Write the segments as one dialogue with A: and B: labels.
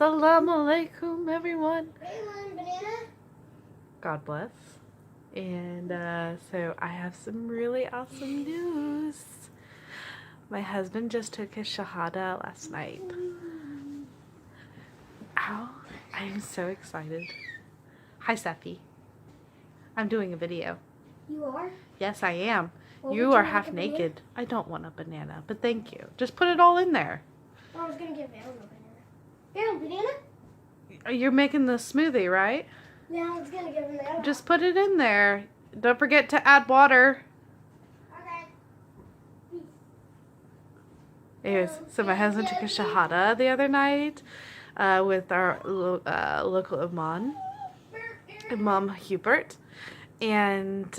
A: Assalamu alaikum, everyone.
B: Banana?
A: God bless. And so I have some really awesome news. My husband just took his shahada last night. Ow, I am so excited. Hi, Safi. I'm doing a video.
B: You are?
A: Yes, I am.
B: Well,
A: You
B: would
A: are
B: like
A: half
B: a banana?
A: naked. I don't want a banana, but thank you. Just put it all in there.
B: I was going to give Aaron a banana. Aaron, banana?
A: You're making the smoothie, right?
B: Yeah, I was going to give him that.
A: Just put it in there. Don't forget to add water.
B: Okay.
A: Anyways, so my husband took a shahada the other night with our local Imam Hubert, and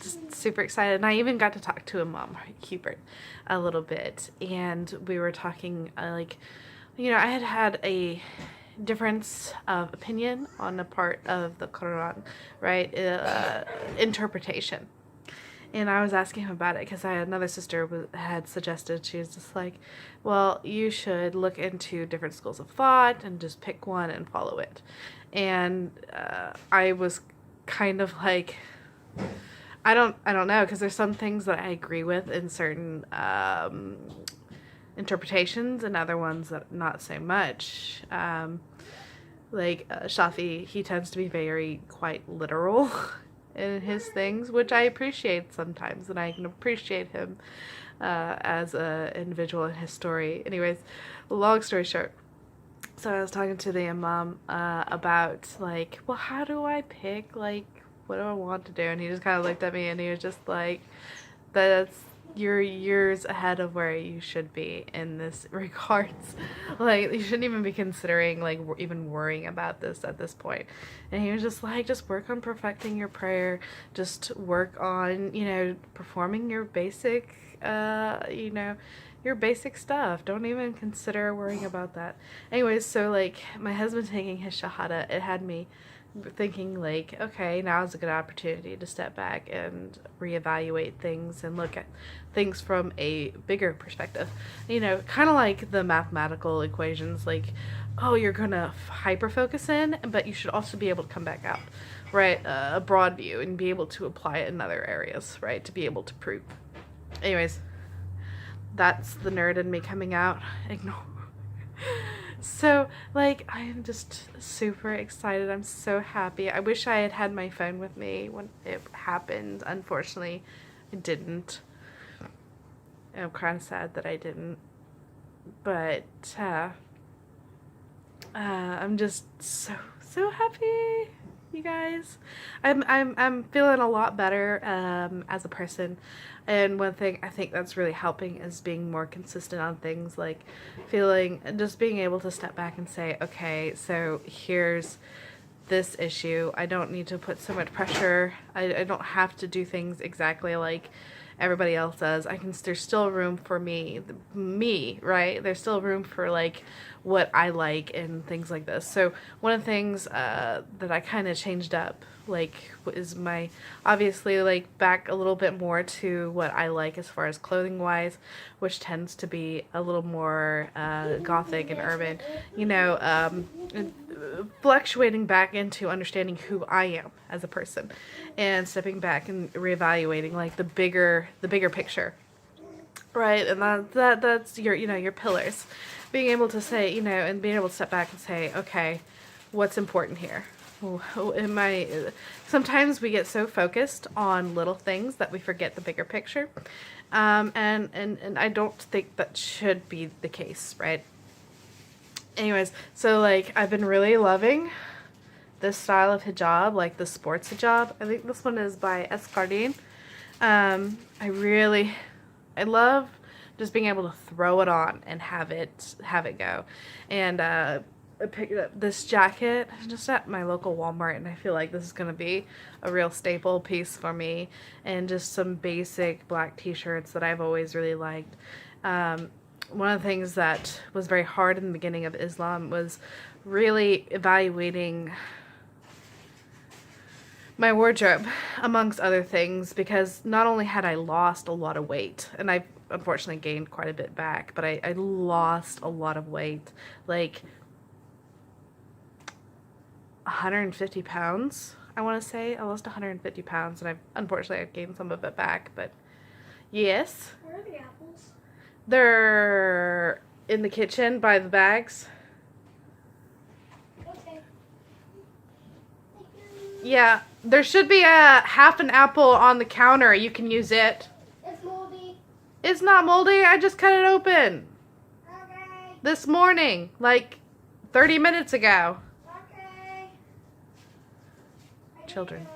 A: just super excited. And I even got to talk to Imam Hubert a little bit, and we were talking I had a difference of opinion on a part of the Quran, right? Interpretation. And I was asking him about it because another sister had suggested, she was just like, well, you should look into different schools of thought and just pick one and follow it. And I was kind of like, I don't know, because there's some things that I agree with in certain interpretations and other ones that not so much. Shafi, he tends to be quite literal in his things, which I appreciate sometimes, and I can appreciate him as an individual in his story. Anyways, long story short, so I was talking to the imam about, like, well, how do I pick, like, what do I want to do? And he just kind of looked at me and he was just like, you're years ahead of where you should be in this regards. Like, you shouldn't even be considering, like, even worrying about this at this point. And he was just like, just work on perfecting your prayer, just work on, performing your basic, your basic stuff. Don't even consider worrying about that. Anyways, so, like, my husband taking his shahada, it had me thinking, like, okay, now is a good opportunity to step back and reevaluate things and look at things from a bigger perspective. Kind of like the mathematical equations, like, oh, you're gonna hyper focus in, but you should also be able to come back out, right? A broad view, and be able to apply it in other areas, right? To be able to prove. Anyways, that's the nerd in me coming out. Ignore. So, like, I am just super excited. I'm so happy. I wish I had had my phone with me when it happened. Unfortunately, I didn't. And I'm kind of sad that I didn't. But, I'm just so happy, you guys. I'm feeling a lot better as a person. And one thing I think that's really helping is being more consistent on things, like just being able to step back and say, okay, so here's this issue. I don't need to put so much pressure. I don't have to do things exactly like everybody else does. There's still room for me, right? There's still room for, like, what I like and things like this. So one of the things that I kind of changed up, like, is obviously, like, back a little bit more to what I like as far as clothing wise, which tends to be a little more gothic and urban, fluctuating back into understanding who I am as a person, and stepping back and reevaluating, like, the bigger picture, right? And that's your pillars, being able to say, and being able to step back and say, okay, what's important here? Sometimes we get so focused on little things that we forget the bigger picture, and I don't think that should be the case, right? Anyways, so, like, I've been really loving this style of hijab, like the sports hijab. I think this one is by S. Cardin. I love just being able to throw it on and have it go. And I picked up this jacket just at my local Walmart, and I feel like this is going to be a real staple piece for me. And just some basic black t-shirts that I've always really liked. One of the things that was very hard in the beginning of Islam was really evaluating my wardrobe, amongst other things, because not only had I lost a lot of weight, and unfortunately gained quite a bit back, but I lost a lot of weight, like 150 pounds, I want to say. I lost 150 pounds, and unfortunately I've gained some of it back, but yes.
B: Where are the apples?
A: They're in the kitchen by the bags.
B: Okay.
A: Yeah, there should be a half an apple on the counter. You can use it.
B: It's moldy.
A: It's not moldy. I just cut it open
B: Okay.
A: this morning, like 30 minutes ago.
B: Okay.
A: Children.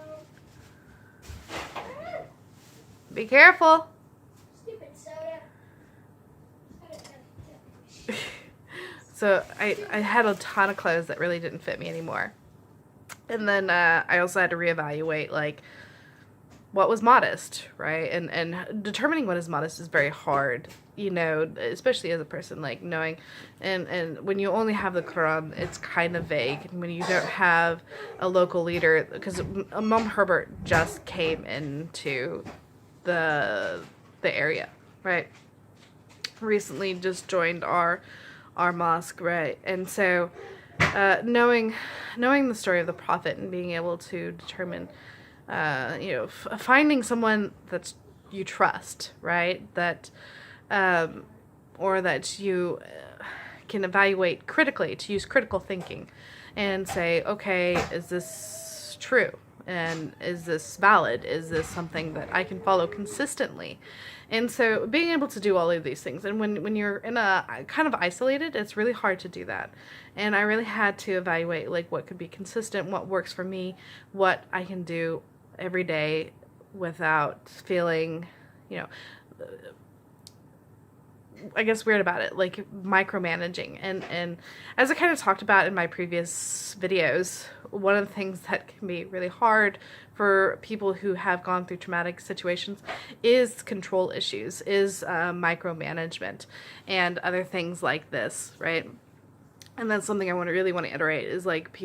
A: Be careful.
B: Stupid soda.
A: So I had a ton of clothes that really didn't fit me anymore. And then I also had to reevaluate, like, what was modest, right? And determining what is modest is very hard, you know, especially as a person, like, knowing, and when you only have the Quran, it's kind of vague. And when you don't have a local leader, because Mom Herbert just came into the area, right? Recently just joined our mosque, right? And so knowing the story of the Prophet and being able to determine, finding someone that you trust, right? That, or that you can evaluate critically, to use critical thinking and say, okay, is this true? And is this valid? Is this something that I can follow consistently? And so being able to do all of these things, and when you're in a kind of isolated, it's really hard to do that. And I really had to evaluate, like, what could be consistent, what works for me, what I can do every day without feeling, I guess, weird about it, like micromanaging. And as I kind of talked about in my previous videos, one of the things that can be really hard for people who have gone through traumatic situations is control issues, is micromanagement, and other things like this, right? And that's something I really want to iterate, is like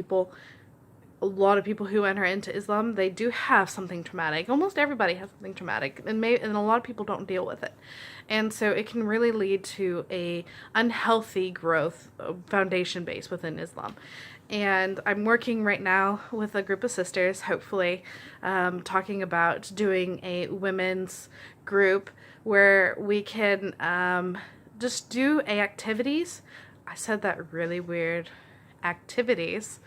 A: a lot of people who enter into Islam, they do have something traumatic. Almost everybody has something traumatic, and a lot of people don't deal with it. And so it can really lead to a unhealthy growth foundation base within Islam. And I'm working right now with a group of sisters, hopefully, talking about doing a women's group where we can just do activities. I said that really weird. Activities.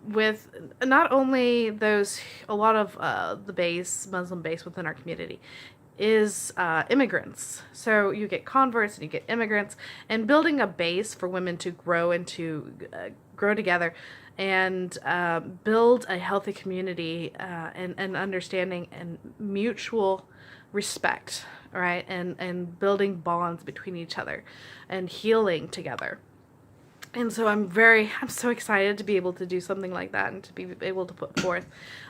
A: With not only a lot of the Muslim base within our community is immigrants. So you get converts and you get immigrants, and building a base for women to grow and to grow together and build a healthy community and understanding and mutual respect, right? And building bonds between each other and healing together. And so I'm so excited to be able to do something like that and to be able to put forth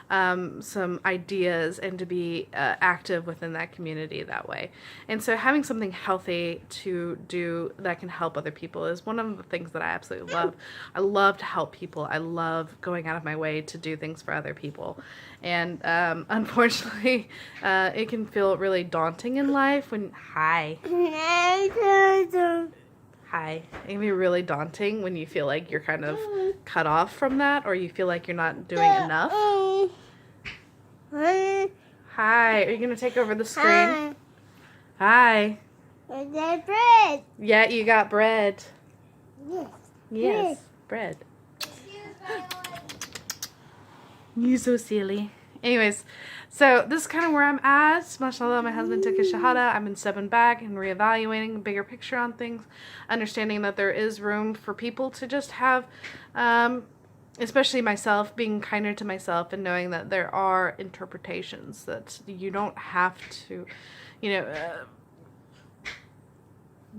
A: some ideas and to be active within that community that way. And so having something healthy to do that can help other people is one of the things that I absolutely love. I love to help people. I love going out of my way to do things for other people. And unfortunately, it can feel really daunting in life when, Hi. It can be really daunting when you feel like you're kind of cut off from that, or you feel like you're not doing enough. Hi. Are you going to take over the screen? Hi.
B: There's bread.
A: Yeah, you got bread.
B: Yes.
A: Yes, bread.
B: Excuse my
A: You so silly. Anyways, so this is kind of where I'm at. Mashallah, my husband took a shahada. I've been stepping back and reevaluating the bigger picture on things, understanding that there is room for people to just have, especially myself, being kinder to myself and knowing that there are interpretations, that you don't have to,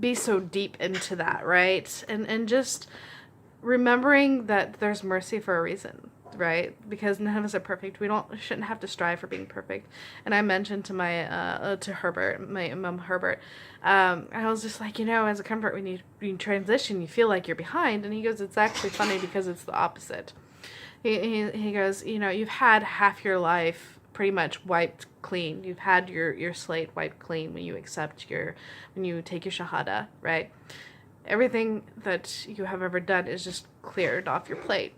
A: be so deep into that, right? And just remembering that there's mercy for a reason. Right? Because none of us are perfect. We shouldn't have to strive for being perfect. And I mentioned to my Mom Herbert, I was just like, as a convert, when you transition, you feel like you're behind. And he goes, it's actually funny because it's the opposite. He goes, you've had half your life pretty much wiped clean. You've had your slate wiped clean when you when you take your shahada, right? Everything that you have ever done is just cleared off your plate.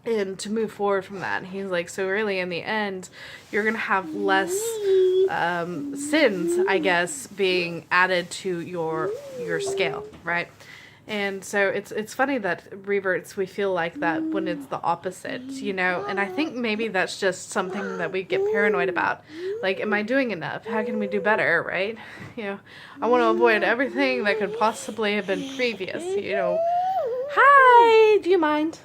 A: And to move forward from that, he's like, so really in the end, you're going to have less sins, I guess, being added to your scale, right? And so it's funny that reverts, we feel like that when it's the opposite, you know? And I think maybe that's just something that we get paranoid about. Like, am I doing enough? How can we do better, right? You know, I want to avoid everything that could possibly have been previous, you know? Hi! Do you mind?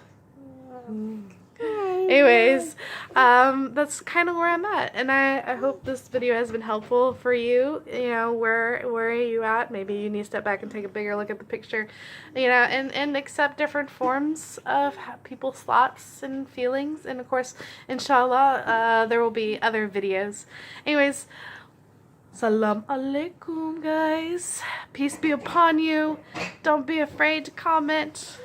A: Anyways, that's kind of where I'm at, and I hope this video has been helpful for you. You know, where are you at? Maybe you need to step back and take a bigger look at the picture, you know, and accept different forms of people's thoughts and feelings. And of course, inshallah, there will be other videos. Anyways, salam alaikum, guys. Peace be upon you. Don't be afraid to comment.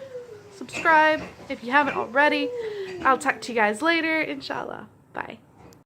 A: Subscribe if you haven't already. I'll talk to you guys later, inshallah. Bye.